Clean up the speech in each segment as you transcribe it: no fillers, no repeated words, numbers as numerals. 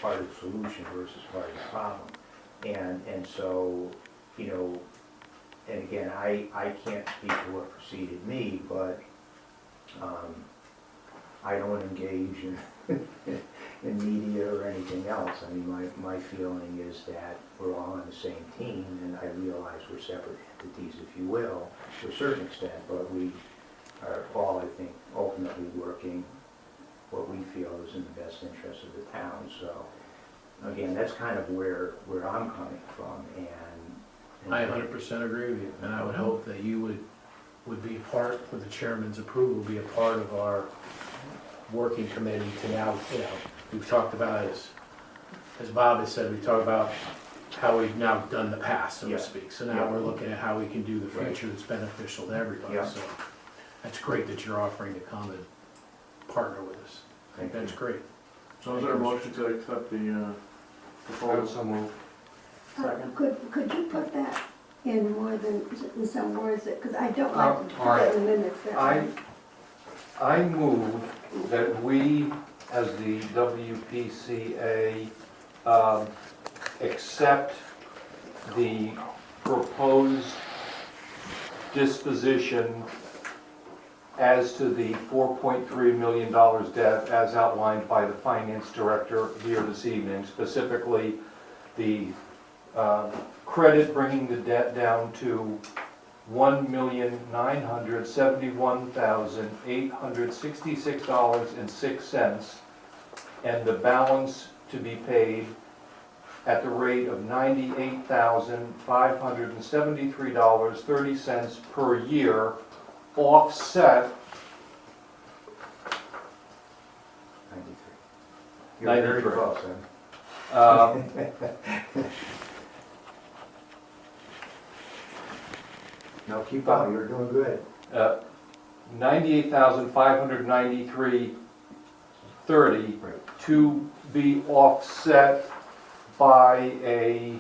part of the solution versus part of the problem. And so, you know, and again, I can't speak to what preceded me, but I don't engage in media or anything else. I mean, my feeling is that we're all on the same team, and I realize we're separate entities, if you will, to a certain extent, but we are all, I think, ultimately working what we feel is in the best interest of the town. So, again, that's kind of where I'm coming from, and I 100% agree with you, and I would hope that you would be part, with the chairman's approval, be a part of our working committee to now, you know, we've talked about, as Bob has said, we've talked about how we've now done the past, so Yeah. to speak. So now Yeah. we're looking at how we can do the Right. future that's beneficial to everybody. Yeah. So that's great that you're offering to come and partner with us. I think that's great. So is there a motion to accept the proposal? So moved. Second. Could you put that in more than, in some words, because I don't like to all put right. it in the minutes that way. I move that we, as the WPCA, accept the proposed disposition as to the $4.3 million debt as outlined by the finance director here this evening, specifically the credit bringing the debt down to $1,971,866.06, and the balance to be paid at the rate of $98,573.30 per year, offset 93. You're very 93. close, huh? No, keep on, you're doing good. 98,593.30 Right. to be offset by a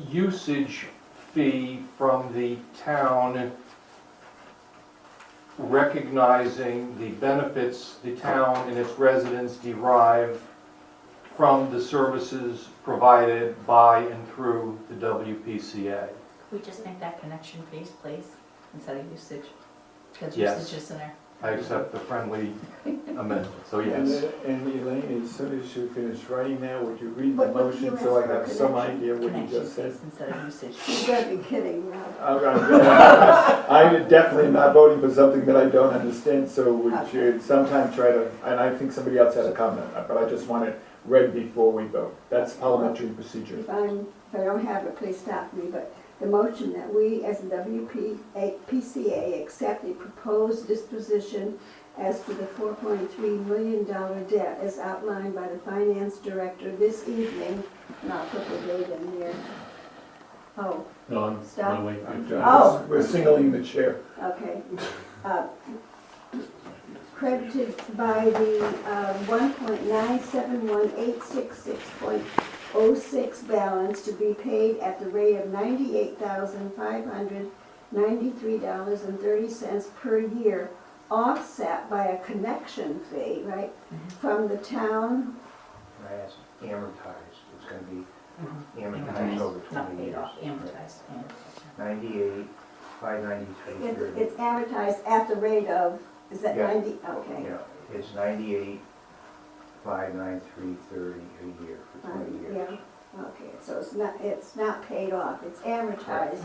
usage fee from the town, recognizing the benefits the town and its residents derive from the services provided by and through the WPCA. We just make that connection fees, please, instead of usage, because Yes. usage is in there. I accept the friendly amendment, so yes. And Elaine, as soon as you finish writing that, would you read the But you motion asked so I for a have some connection. idea what you Connection just said? fees instead of usage. You gotta be kidding, Rob. I definitely am not voting for something that I don't understand, so we Okay. should sometime try to, and I think somebody else had a comment, but I just want it read before we vote. That's parliamentary procedure. If I don't have it, please stop me, but the motion that we, as the WPCA, accept the proposed disposition as to the $4.3 million debt as outlined by the finance director this evening, and I'll put the date in here. Oh, No, I'm Stop. gonna wait for you. Oh. We're singling the chair. okay. Credited by the 1.971866.06 balance to be paid at the rate of $98,593.30 per year, offset by a connection fee, right, from the town. I asked amortized, it's gonna be amortized over 20 Not paid years. off, amortized, amortized. 98, 593. It's amortized at the rate of, is that Yeah. 90, okay. Yeah, it's 98, 593.30 a year for 20 years. Yeah, okay, so it's not paid off, it's amortized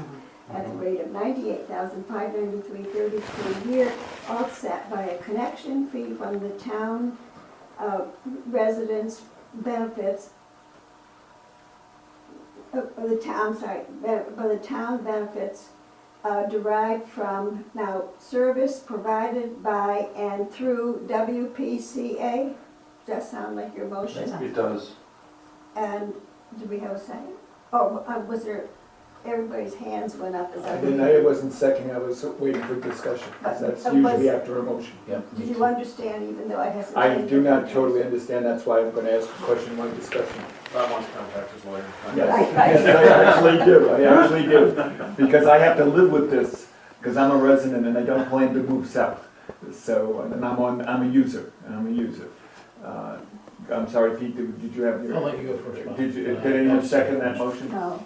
at the rate of $98,593.30 per year, offset by a connection fee from the town residents' benefits, by the town benefits derived from, now, service provided by and through WPCA. Does that sound like your motion? It does. And, do we have a second? Oh, was there, everybody's hands went up, is I that? didn't, I wasn't second, I was waiting for discussion, because that's usually after a motion. Did you understand, even though I hesitated? I do not totally understand, that's why I'm going to ask a question on discussion. Bob wants to contact his lawyer. Yes, Right. yes, I actually do, because I have to live with this, because I'm a resident and I don't plan to move south. So, and I'm a user. I'm sorry, Pete, did you have your? I'll let you go first, Bob. Did anyone second that motion? No.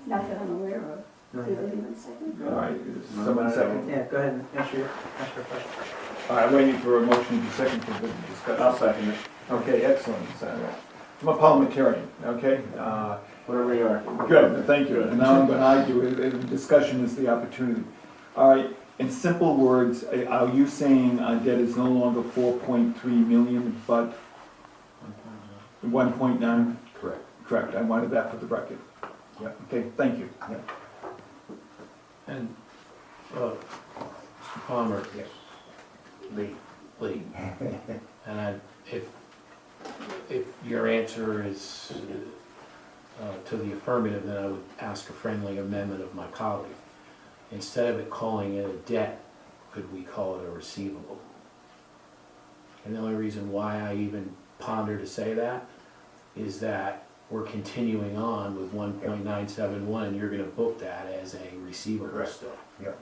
Not that I'm aware of. Did anyone second? All right, someone second? Yeah, go ahead and ask your question. All right, waiting for a motion to second for the discussion. I'll second it, Okay, excellent. I'm a parliamentarian, okay? whatever you are. Good, thank you. And now I'm going to argue, discussion is the opportunity. All right, in simple words, are you saying our debt is no longer 4.3 million, but 1.9? Correct. Correct, I wanted that for the record. Yep. Okay, thank you. And, Mr. Palmer, Yes. Lee. Lee, and if your answer is to the affirmative, then I would ask a friendly amendment of my colleague. Instead of it calling it a debt, could we call it a receivable? And the only reason why I even ponder to say that is that we're continuing on with 1.971, and you're gonna book that as a receivable Correct. still. Yep.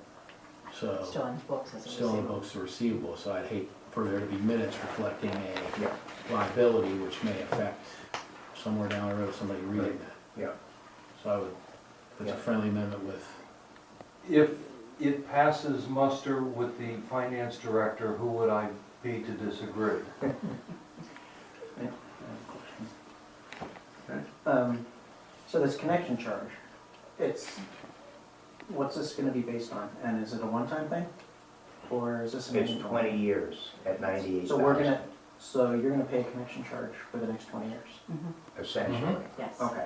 So, Still in books as a still in receivable. books a receivable, so I'd hate for there to be minutes reflecting a Yep. liability which may affect somewhere down the road somebody reading that. Yep. So I would, it's a Yeah. friendly amendment with, If it passes muster with the finance director, who would I be to disagree? So this connection charge, what's this gonna be based on? And is it a one-time thing? Or is this an It's annual? 20 years at 98,000. So you're gonna pay a connection charge for the next 20 years? Mhm, Essentially. yes. Okay.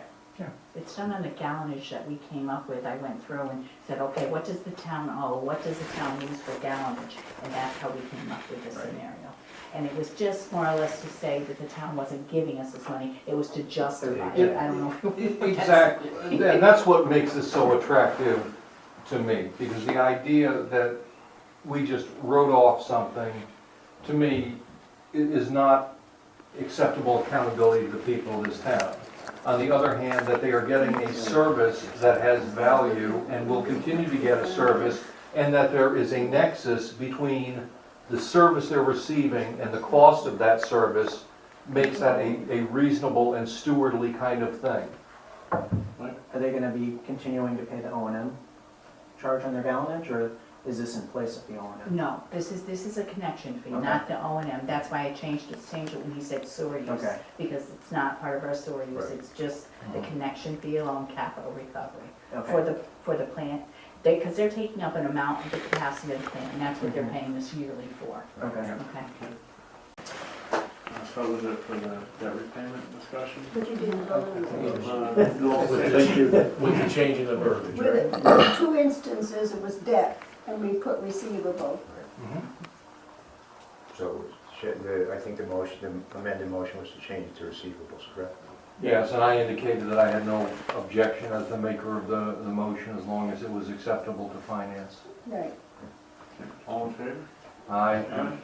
It's done on the gallonage that we came up with. I went through and said, okay, what does the town owe? What does the town use for gallonage? And that's how we came up with this Right. scenario. And it was just more or less to say that the town wasn't giving us this money. It was to justify it. I don't know. Exactly, and that's what makes this so attractive to me, because the idea that we just wrote off something, to me, is not acceptable accountability to the people of this town. On the other hand, that they are getting a service that has value and will continue to get a service, and that there is a nexus between the service they're receiving and the cost of that service makes that a reasonable and stewardly kind of thing. Are they gonna be continuing to pay the O&M charge on their gallonage, or is this in place of the O&M? No, this is a connection fee, Okay. not the O&M. That's why I changed it when he said sewer use. Okay. Because it's not part of our sewer use. Right. It's just the connection fee alone, capital recovery. Okay. For the plant, because they're taking up an amount of the capacity of the plant, and that's what they're paying us yearly for. Okay. Okay. So was it for the debt repayment discussion? But you didn't vote on that. Thank you. with the change in the verbiage, right? With the two instances, it was debt, and we put receivable. So I think the amended motion was to change it to receivables, correct? Yes, and I indicated that I had no objection as the maker of the motion, as long as it was acceptable to finance. Right. All in favor? Aye. Aye.